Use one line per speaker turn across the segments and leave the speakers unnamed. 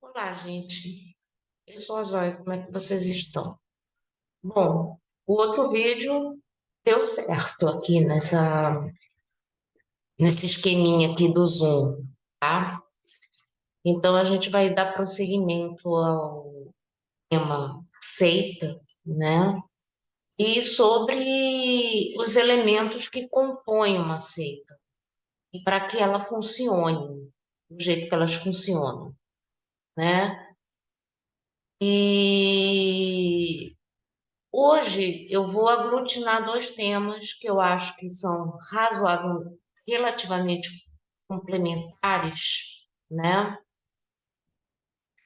Olá, gente. Eu sou a Zóia. Como é que vocês estão? Bom, o outro vídeo deu certo aqui nesse esqueminha aqui do Zoom, tá? Então, a gente vai dar prosseguimento ao tema seita, né? E sobre os elementos que compõem uma seita e para que ela funcione do jeito que elas funcionam, né? E hoje eu vou aglutinar dois temas que eu acho que são relativamente complementares, né?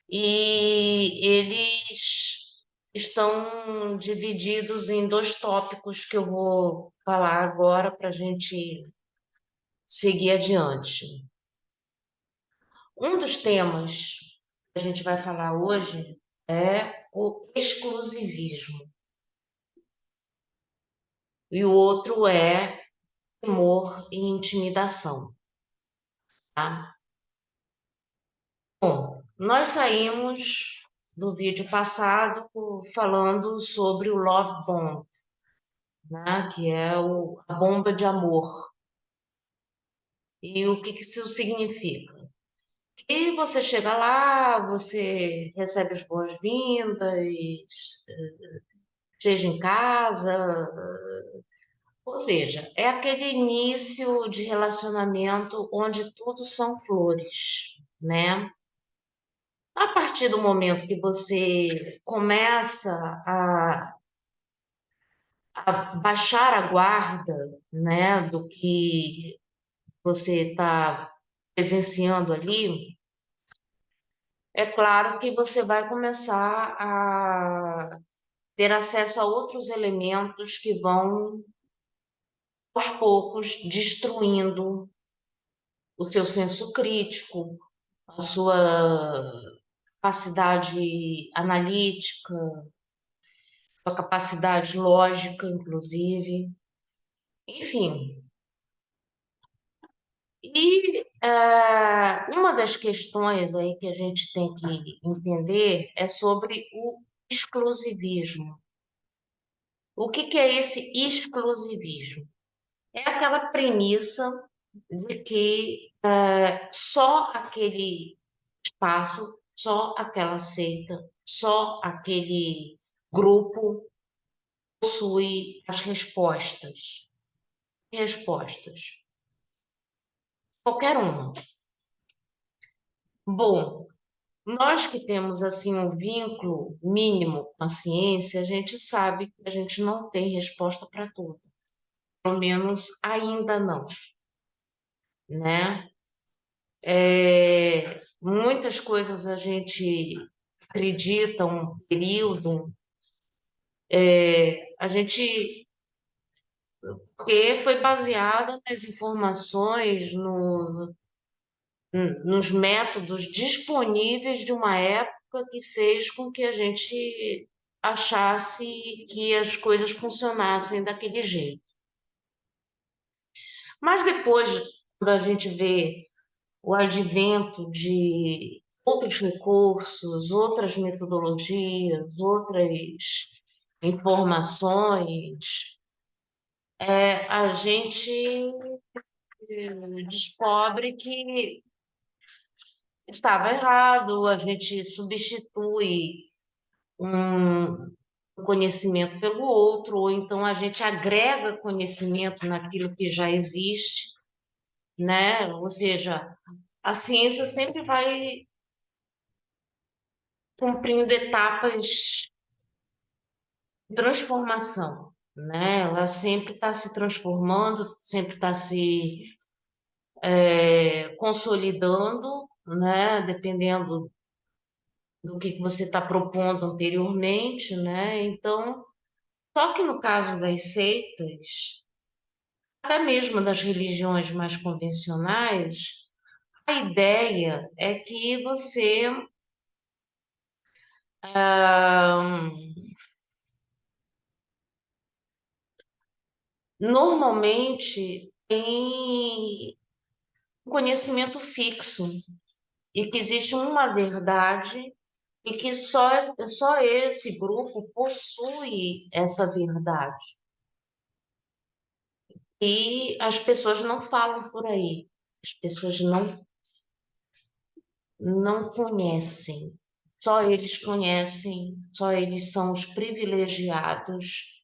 E eles estão divididos em dois tópicos que eu vou falar agora para a gente seguir adiante. Um dos temas que a gente vai falar hoje é o exclusivismo, e o outro é temor e intimidação, tá? Bom, nós saímos do vídeo passado falando sobre o Love Bomb, né? Que é a bomba de amor. E o que isso significa? E você chega lá, você recebe as boas-vindas, seja em casa, ou seja, é aquele início de relacionamento onde tudo são flores, né? A partir do momento que você começa a baixar a guarda, né, do que você está presenciando ali, é claro que você vai começar a ter acesso a outros elementos que vão, aos poucos, destruindo o seu senso crítico, a sua capacidade analítica, a capacidade lógica, inclusive. Enfim, uma das questões aí que a gente tem que entender é sobre o exclusivismo. O que é esse exclusivismo? É aquela premissa de que só aquele espaço, só aquela seita, só aquele grupo possui as respostas. Respostas. Qualquer uma. Bom, nós que temos assim um vínculo mínimo com a ciência, a gente sabe que a gente não tem resposta para tudo, pelo menos ainda não, né? Muitas coisas a gente acredita um período, a gente porque foi baseada nas informações, nos métodos disponíveis de uma época que fez com que a gente achasse que as coisas funcionassem daquele jeito. Mas depois, quando a gente vê o advento de outros recursos, outras metodologias, outras informações, a gente descobre que estava errado, a gente substitui um conhecimento pelo outro, ou então a gente agrega conhecimento naquilo que já existe, né? Ou seja, a ciência sempre vai cumprindo etapas de transformação, né? Ela sempre está se transformando, sempre está se consolidando, né? Dependendo do que você está propondo anteriormente, né? Então, só que no caso das seitas, até mesmo das religiões mais convencionais, a ideia é que você ah, normalmente tem um conhecimento fixo, e que existe uma verdade e que só esse grupo possui essa verdade. E as pessoas não falam por aí, as pessoas não conhecem, só eles conhecem, só eles são os privilegiados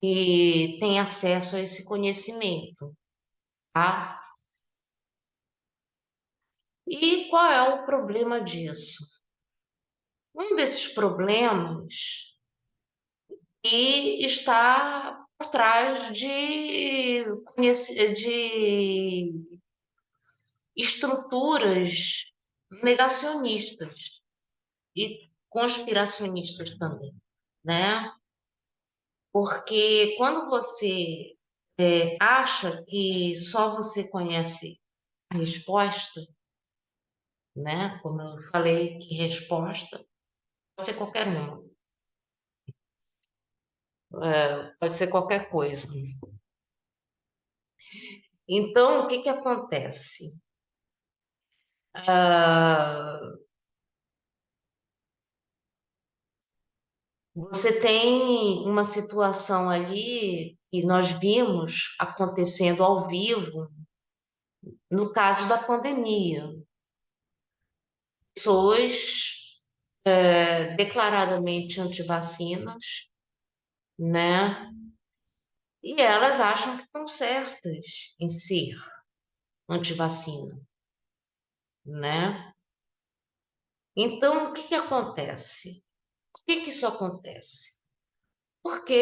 que têm acesso a esse conhecimento, tá? E qual é o problema disso? Um desses problemas que está por trás de estruturas negacionistas e conspiracionistas também, né? Porque quando você acha que só você conhece a resposta, né? Como eu falei, que resposta pode ser qualquer uma, pode ser qualquer coisa. Então, o que que acontece? Ah, você tem uma situação ali que nós vimos acontecendo ao vivo no caso da pandemia. Pessoas declaradamente antivacinas, né? E elas acham que estão certas em ser antivacina, né? Então, o que que acontece? Por que que isso acontece? Porque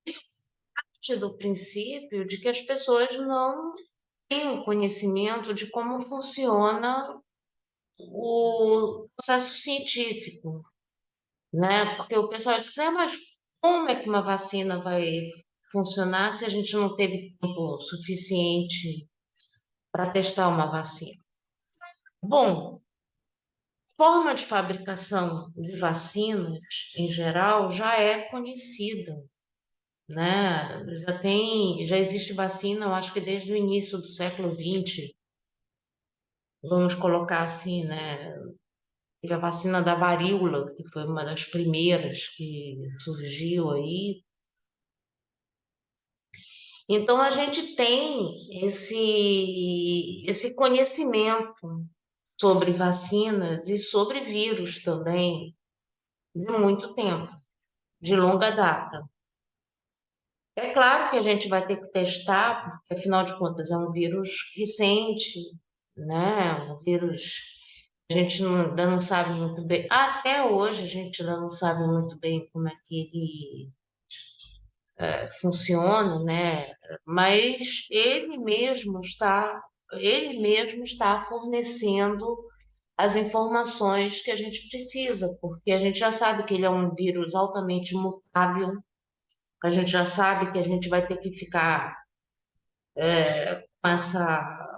isso parte do princípio de que as pessoas não têm o conhecimento de como funciona o processo científico, né? Porque o pessoal diz, mas como é que uma vacina vai funcionar se a gente não teve tempo suficiente para testar uma vacina? Bom, forma de fabricação de vacinas, em geral, já é conhecida, né? Já existe vacina, eu acho que desde o início do século XX, vamos colocar assim, né? Teve a vacina da varíola, que foi uma das primeiras que surgiu aí. Então, a gente tem esse conhecimento sobre vacinas e sobre vírus também de muito tempo, de longa data. É claro que a gente vai ter que testar, porque afinal de contas é um vírus recente, né? Um vírus que a gente ainda não sabe muito bem. Até hoje a gente ainda não sabe muito bem como é que ele funciona, né? Mas ele mesmo está fornecendo as informações que a gente precisa, porque a gente já sabe que ele é um vírus altamente mutável, a gente já sabe que a gente vai ter que ficar com essa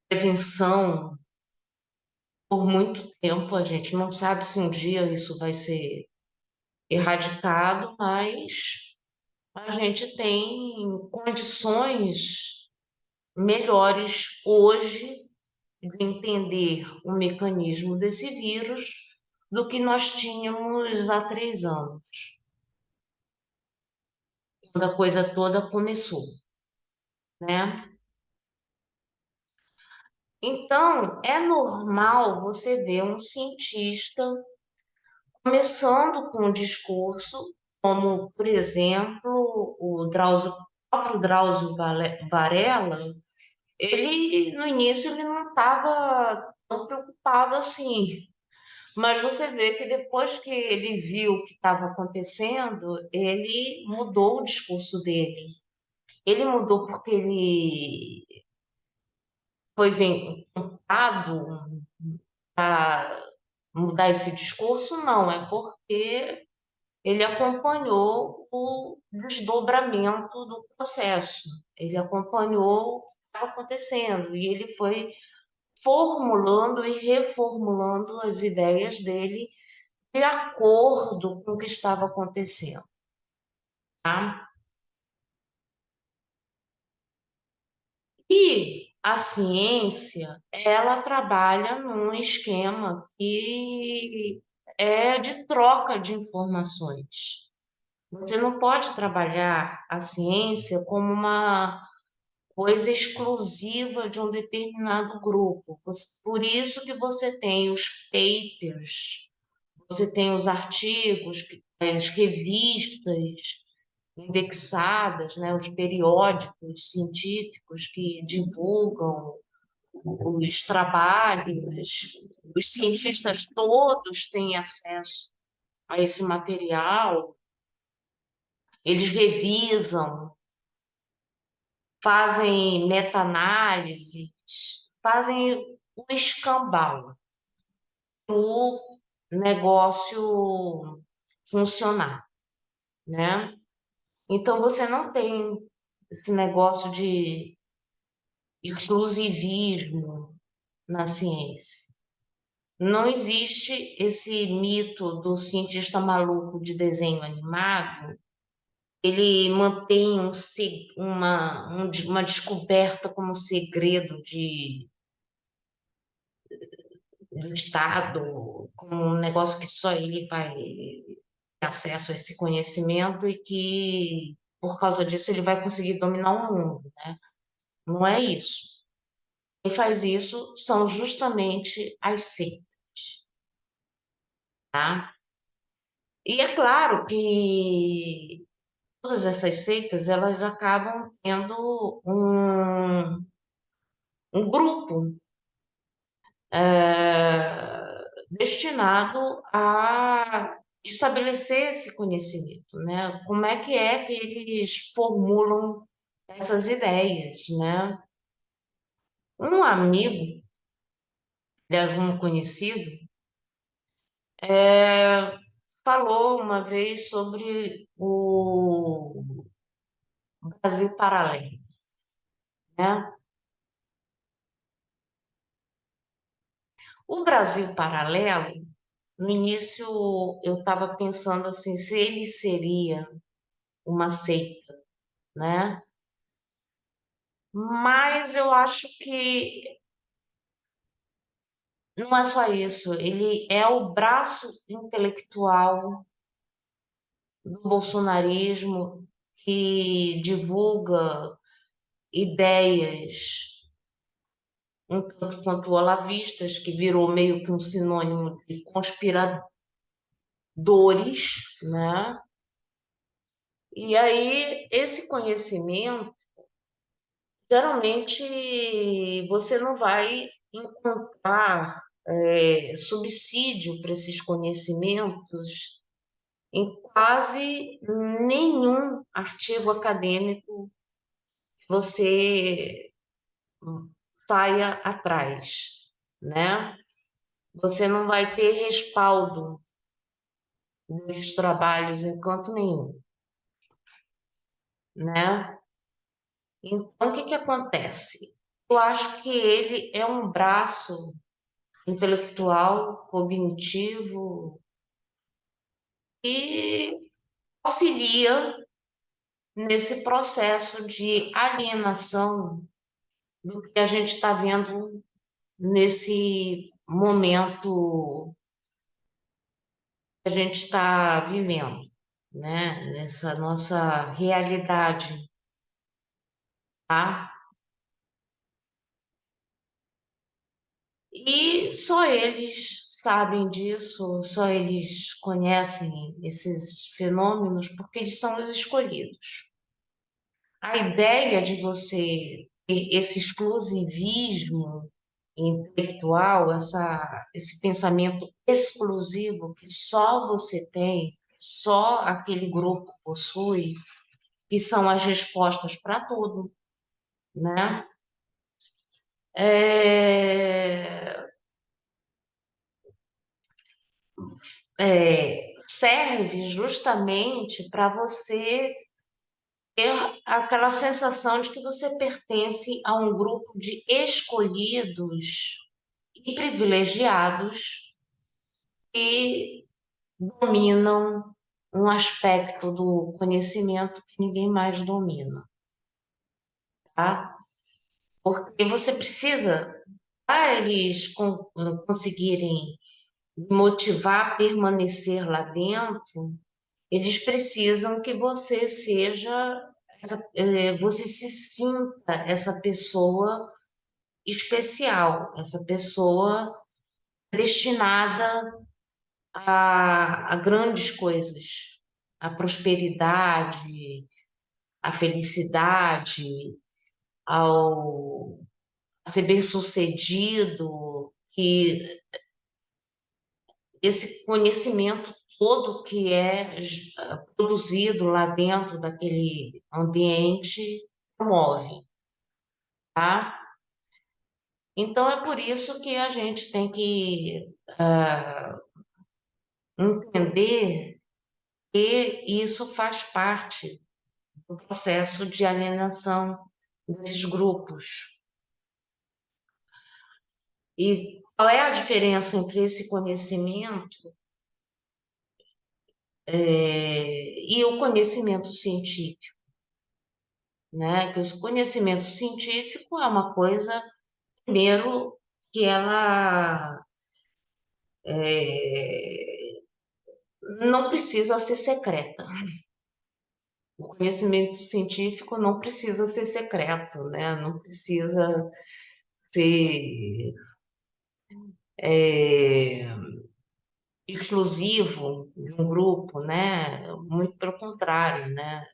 prevenção por muito tempo, a gente não sabe se um dia isso vai ser erradicado, mas a gente tem condições melhores hoje de entender o mecanismo desse vírus do que nós tínhamos há 3 anos, quando a coisa toda começou, né? Então, é normal você ver um cientista começando com um discurso, como, por exemplo, o próprio Drauzio Varela, ele, no início, ele não estava tão preocupado assim. Mas você vê que depois que ele viu o que estava acontecendo, ele mudou o discurso dele. Ele mudou porque ele foi tentado para mudar esse discurso? Não, é porque ele acompanhou o desdobramento do processo. Ele acompanhou o que estava acontecendo e ele foi formulando e reformulando as ideias dele de acordo com o que estava acontecendo, tá? E a ciência, ela trabalha num esquema que é de troca de informações. Você não pode trabalhar a ciência como uma coisa exclusiva de um determinado grupo. Por isso que você tem os papers, você tem os artigos, as revistas indexadas, né, os periódicos científicos que divulgam os trabalhos, os cientistas todos têm acesso a esse material, eles revisam, fazem meta-análises, fazem o escambau do negócio funcionar, né? Então você não tem esse negócio de exclusivismo na ciência. Não existe esse mito do cientista maluco de desenho animado. Ele mantém uma descoberta como segredo do Estado, como um negócio que só ele vai ter acesso a esse conhecimento e que, por causa disso, ele vai conseguir dominar o mundo, né? Não é isso. Quem faz isso são justamente as seitas, tá? E é claro que todas essas seitas, elas acabam tendo um grupo destinado a estabelecer esse conhecimento, né? Como é que eles formulam essas ideias, né? Um amigo, aliás, um conhecido, falou uma vez sobre o Brasil Paralelo, né? O Brasil Paralelo, no início eu estava pensando assim, se ele seria uma seita, né? Mas eu acho que não é só isso, ele é o braço intelectual do bolsonarismo que divulga ideias um tanto quanto olavistas, que virou meio que um sinônimo de conspiradores, né? E aí, esse conhecimento, geralmente, você não vai encontrar subsídio para esses conhecimentos em quase nenhum artigo acadêmico que você saia atrás, né? Você não vai ter respaldo nesses trabalhos em canto nenhum, né? Então, o que que acontece? Eu acho que ele é um braço intelectual, cognitivo e auxilia nesse processo de alienação do que a gente está vendo nesse momento que a gente está vivendo, né? Nessa nossa realidade, tá? E só eles sabem disso, só eles conhecem esses fenômenos, porque eles são os escolhidos. A ideia de você ter esse exclusivismo intelectual, esse pensamento exclusivo que só você tem, só aquele grupo possui, que são as respostas para tudo, né? É, serve justamente para você ter aquela sensação de que você pertence a um grupo de escolhidos e privilegiados que dominam um aspecto do conhecimento que ninguém mais domina, tá? porque você precisa, para eles conseguirem motivar a permanecer lá dentro, eles precisam que você seja, você se sinta essa pessoa especial, essa pessoa destinada a grandes coisas, a prosperidade, a felicidade, ao a ser bem-sucedido, que esse conhecimento todo que é produzido lá dentro daquele ambiente promove, tá? Então é por isso que a gente tem que entender que isso faz parte do processo de alienação desses grupos. E qual é a diferença entre esse conhecimento, e o conhecimento científico, né? Que o conhecimento científico é uma coisa, primeiro, que ela não precisa ser secreta. O conhecimento científico não precisa ser secreto, né? Não precisa ser é, exclusivo de um grupo, né? Muito pelo contrário, né?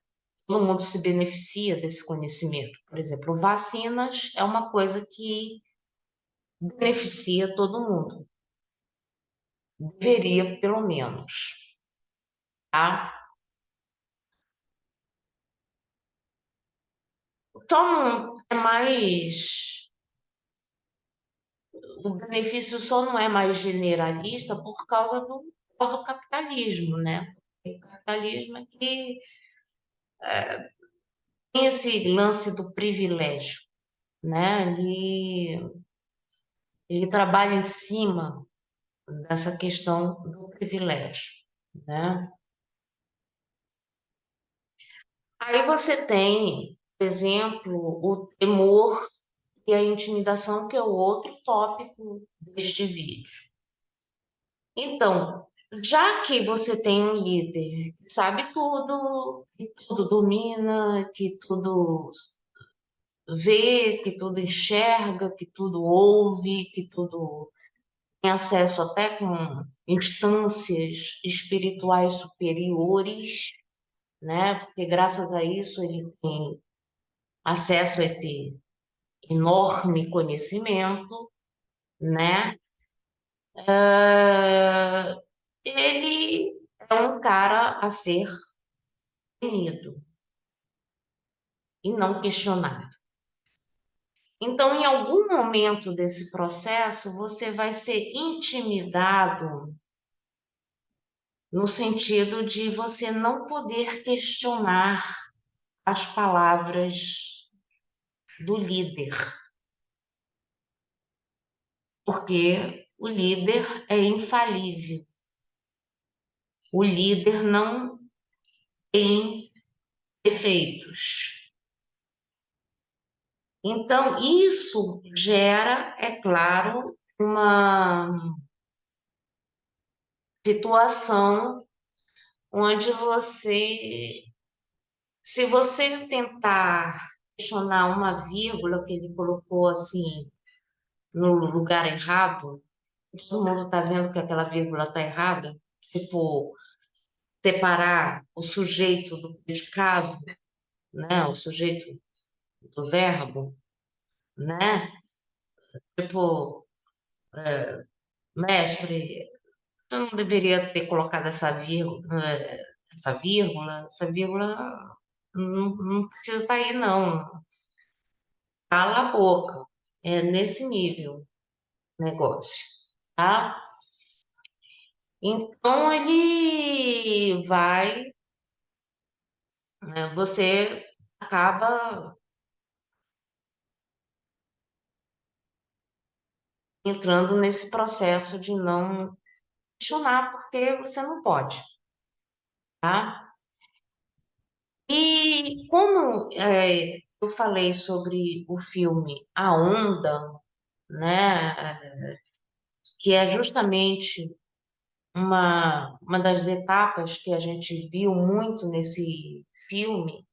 Todo mundo se beneficia desse conhecimento. Por exemplo, vacinas é uma coisa que beneficia todo mundo, deveria pelo menos, tá? Então, é mais, o benefício só não é mais generalista por causa do capitalismo, né? O capitalismo é que tem esse lance do privilégio, né? Ele trabalha em cima dessa questão do privilégio, né? Aí você tem, por exemplo, o temor e a intimidação, que é o outro tópico deste vídeo. Então, já que você tem um líder que sabe tudo, que tudo domina, que tudo vê, que tudo enxerga, que tudo ouve, que tudo tem acesso até com instâncias espirituais superiores, né? Porque graças a isso ele tem acesso a esse enorme conhecimento, né? Ah, ele é um cara a ser temido e não questionado. Então, em algum momento desse processo, você vai ser intimidado no sentido de você não poder questionar as palavras do líder, porque o líder é infalível. O líder não tem defeitos. Então, isso gera, é claro, uma situação onde você, se você tentar questionar uma vírgula que ele colocou assim no lugar errado, todo mundo está vendo que aquela vírgula está errada, tipo, separar o sujeito do predicado, né? O sujeito do verbo, né? Tipo, mestre, você não deveria ter colocado essa vírgula não precisa estar aí, não. Cala a boca. É nesse nível o negócio, tá? Então ele vai, né, você acaba entrando nesse processo de não questionar, porque você não pode, tá? E como eu falei sobre o filme A Onda, né, que é justamente uma das etapas que a gente viu muito nesse filme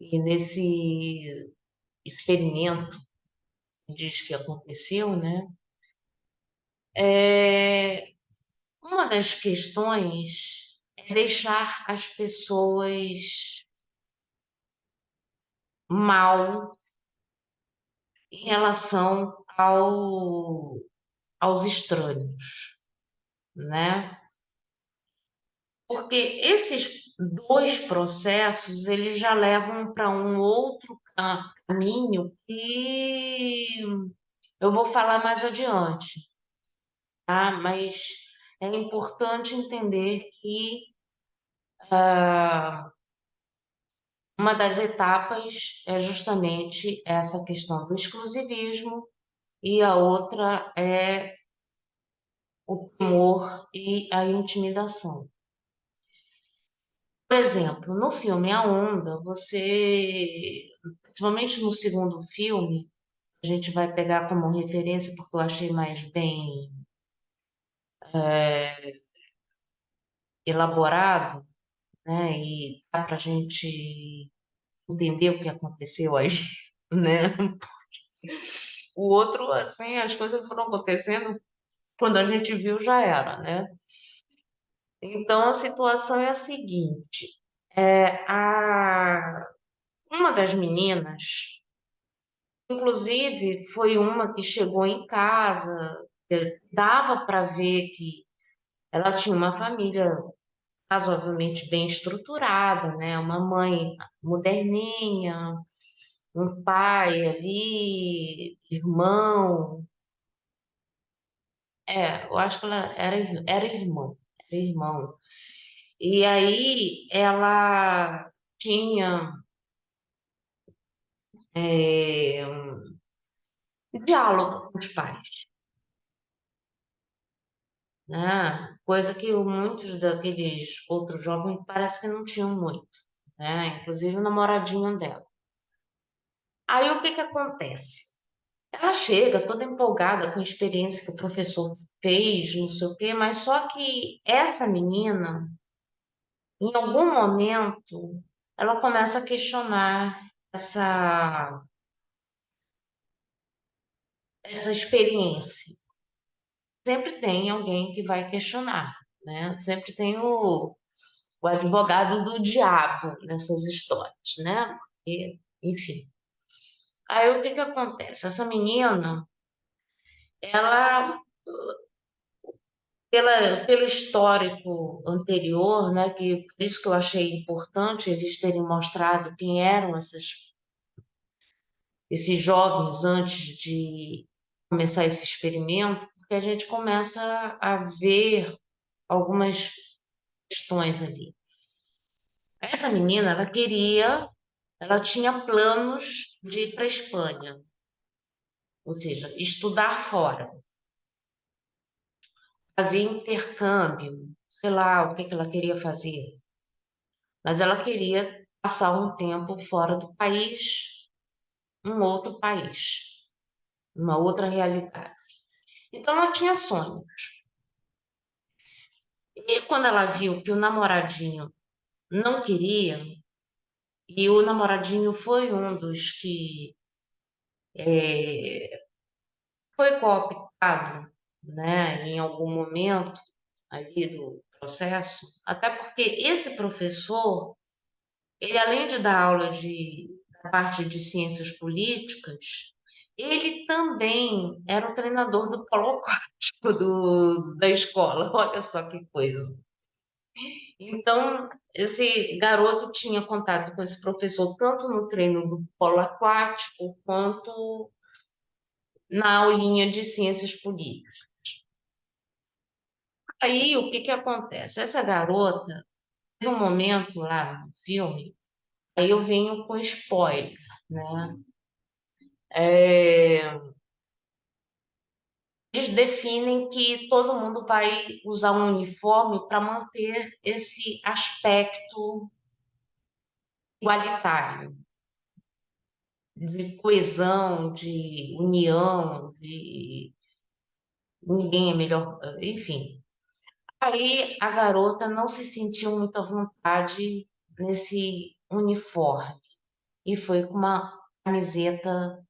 e nesse experimento que diz que aconteceu, né? É, uma das questões é deixar as pessoas mal em relação aos estranhos, né? Porque esses dois processos, eles já levam para um outro caminho que eu vou falar mais adiante, tá? Mas é importante entender que uma das etapas é justamente essa questão do exclusivismo e a outra é o temor e a intimidação. Por exemplo, no filme A Onda, você, principalmente no segundo filme, a gente vai pegar como referência porque eu achei mais bem elaborado, né? E dá para a gente entender o que aconteceu aí, né? O outro, assim, as coisas foram acontecendo quando a gente viu já era, né? Então a situação é a seguinte: uma das meninas, inclusive, foi uma que chegou em casa, dava para ver que ela tinha uma família razoavelmente bem estruturada, né? Uma mãe moderninha, um pai ali, irmão. Eu acho que ela era irmão, era irmão. E aí ela tinha um diálogo com os pais, né? Coisa que muitos daqueles outros jovens parece que não tinham muito, né? Inclusive o namoradinho dela. Aí o que que acontece? Ela chega toda empolgada com a experiência que o professor fez, não sei o quê, mas só que essa menina, em algum momento, ela começa a questionar essa experiência. Sempre tem alguém que vai questionar, né? Sempre tem o advogado do diabo nessas histórias, né? Enfim. Aí o que que acontece? Essa menina, ela, pelo histórico anterior, né? Que por isso que eu achei importante eles terem mostrado quem eram esses jovens antes de começar esse experimento, porque a gente começa a ver algumas questões ali. Essa menina, ela tinha planos de ir para a Espanha, ou seja, estudar fora, fazer intercâmbio, sei lá o que que ela queria fazer, mas ela queria passar um tempo fora do país, um outro país, uma outra realidade. Então ela tinha sonho. E quando ela viu que o namoradinho não queria, e o namoradinho foi um dos que foi cooptado, né, em algum momento ali do processo, até porque esse professor, ele além de dar aula da parte de ciências políticas, ele também era o treinador do polo aquático da escola. Olha só que coisa. Então, esse garoto tinha contato com esse professor tanto no treino do polo aquático quanto na aulinha de ciências políticas. Aí, o que que acontece? Essa garota, teve um momento lá no filme, aí eu venho com spoiler, né? É, eles definem que todo mundo vai usar um uniforme para manter esse aspecto igualitário. de coesão, de união, de ninguém é melhor, enfim. Aí a garota não se sentiu muito à vontade nesse uniforme e foi com uma camiseta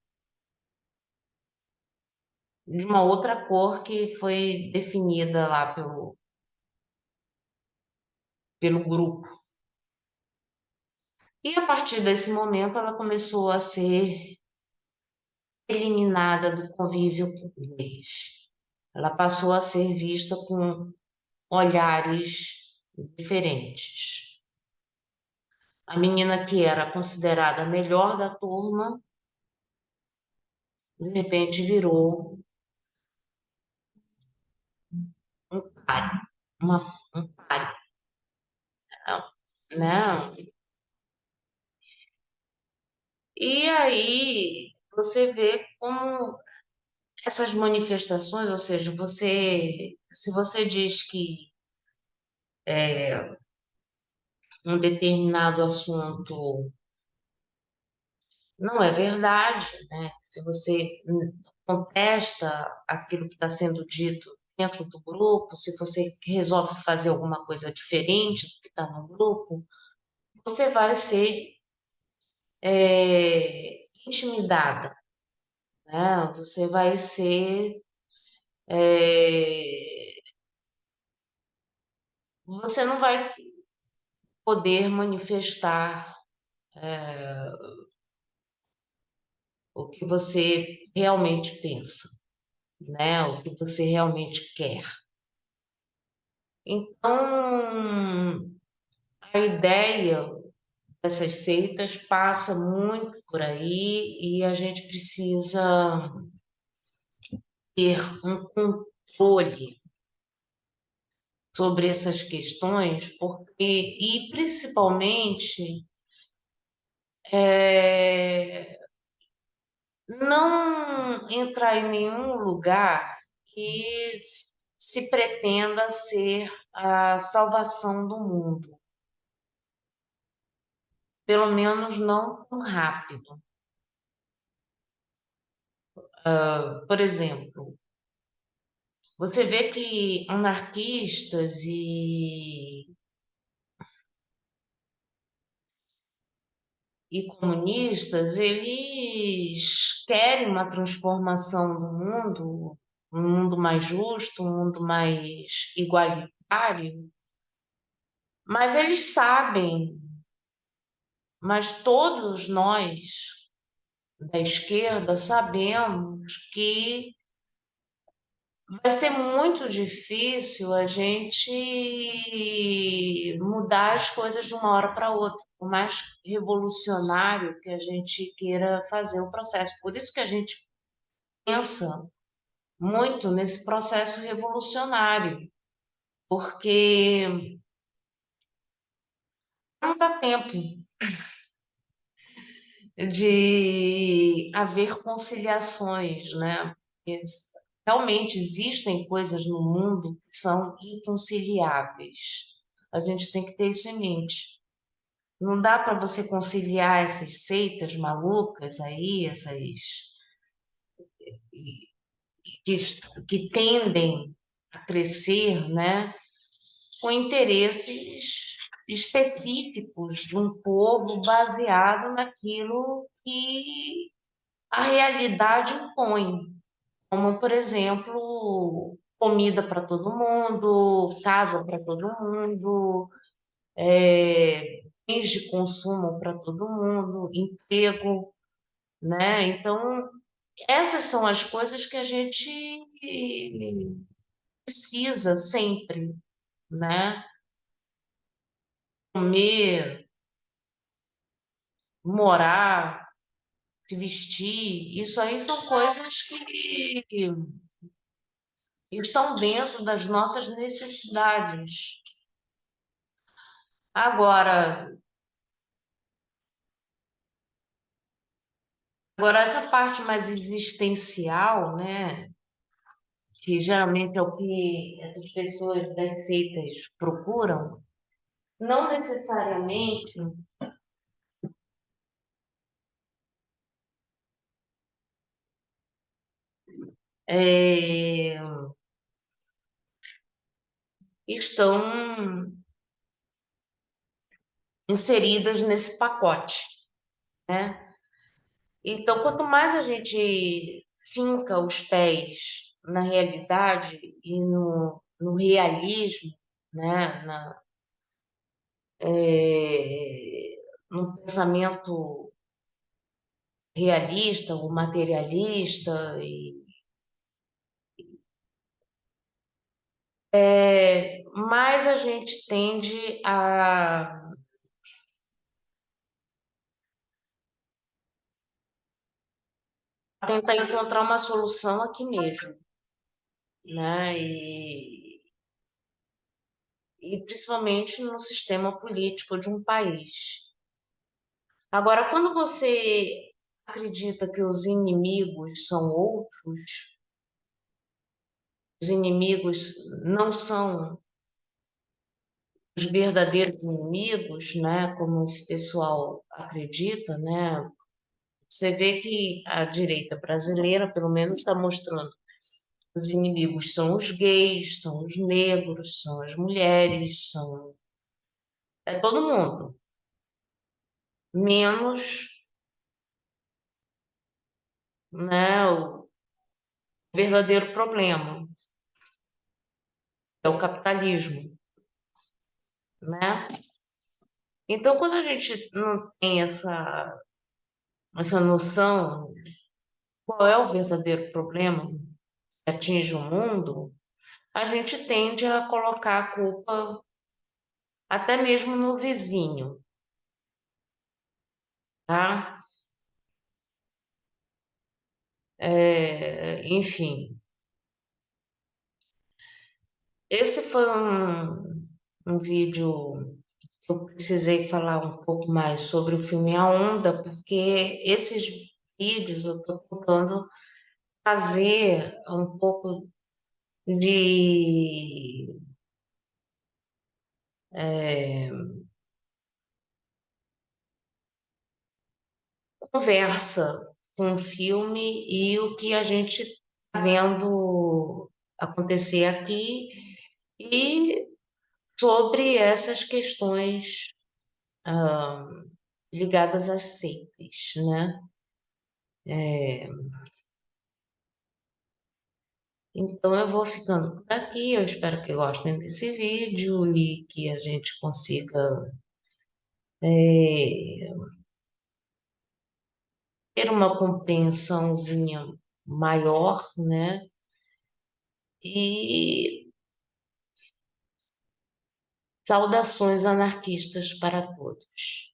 de uma outra cor que foi definida lá pelo grupo. E a partir desse momento ela começou a ser eliminada do convívio com eles. Ela passou a ser vista com olhares diferentes. A menina que era considerada a melhor da turma, de repente virou um páreo, um páreo, né? E aí você vê como essas manifestações, ou seja, se você diz que um determinado assunto não é verdade, né? Se você contesta aquilo que está sendo dito dentro do grupo, se você resolve fazer alguma coisa diferente do que está no grupo, você vai ser intimidada, né? Você vai ser, é, você não vai poder manifestar o que você realmente pensa, né? O que você realmente quer. Então, a ideia dessas seitas passa muito por aí e a gente precisa ter um controle sobre essas questões, porque, e principalmente, é, não entrar em nenhum lugar que se pretenda ser a salvação do mundo, pelo menos não tão rápido. Por exemplo, você vê que anarquistas e comunistas, eles querem uma transformação do mundo, um mundo mais justo, um mundo mais igualitário, mas eles sabem, mas todos nós da esquerda sabemos que vai ser muito difícil a gente mudar as coisas de uma hora para outra, por mais revolucionário que a gente queira fazer o processo. Por isso que a gente pensa muito nesse processo revolucionário, porque não dá tempo de haver conciliações, né? Realmente existem coisas no mundo que são inconciliáveis. A gente tem que ter isso em mente. Não dá para você conciliar essas seitas malucas aí, essas que, que tendem a crescer, né, com interesses específicos de um povo baseado naquilo que a realidade impõe, como, por exemplo, comida para todo mundo, casa para todo mundo, bens de consumo para todo mundo, emprego, né? Então, essas são as coisas que a gente precisa sempre, né? Comer, morar, se vestir, isso aí são coisas que estão dentro das nossas necessidades. Agora, agora essa parte mais existencial, né? Que geralmente é o que essas pessoas das seitas procuram, não necessariamente é, estão inseridas nesse pacote, né? Então, quanto mais a gente finca os pés na realidade e no realismo, né? No pensamento realista ou materialista, mais a gente tende a tentar encontrar uma solução aqui mesmo, né? E principalmente no sistema político de um país. Agora, quando você acredita que os inimigos são outros, os inimigos não são os verdadeiros inimigos, né? Como esse pessoal acredita, né? Você vê que a direita brasileira, pelo menos, está mostrando que os inimigos são os gays, são os negros, são as mulheres, é todo mundo, menos, né, o verdadeiro problema, é o capitalismo, né? Então, quando a gente não tem essa noção qual é o verdadeiro problema que atinge o mundo, a gente tende a colocar a culpa até mesmo no vizinho, tá? Enfim, esse foi um vídeo que eu precisei falar um pouco mais sobre o filme A Onda, porque esses vídeos eu estou tentando trazer um pouco de é, conversa com o filme e o que a gente está vendo acontecer aqui e sobre essas questões ah, ligadas às seitas, né? É, então eu vou ficando por aqui. Eu espero que gostem desse vídeo e que a gente consiga é, ter uma compreensãozinha maior, né? E saudações anarquistas para todos.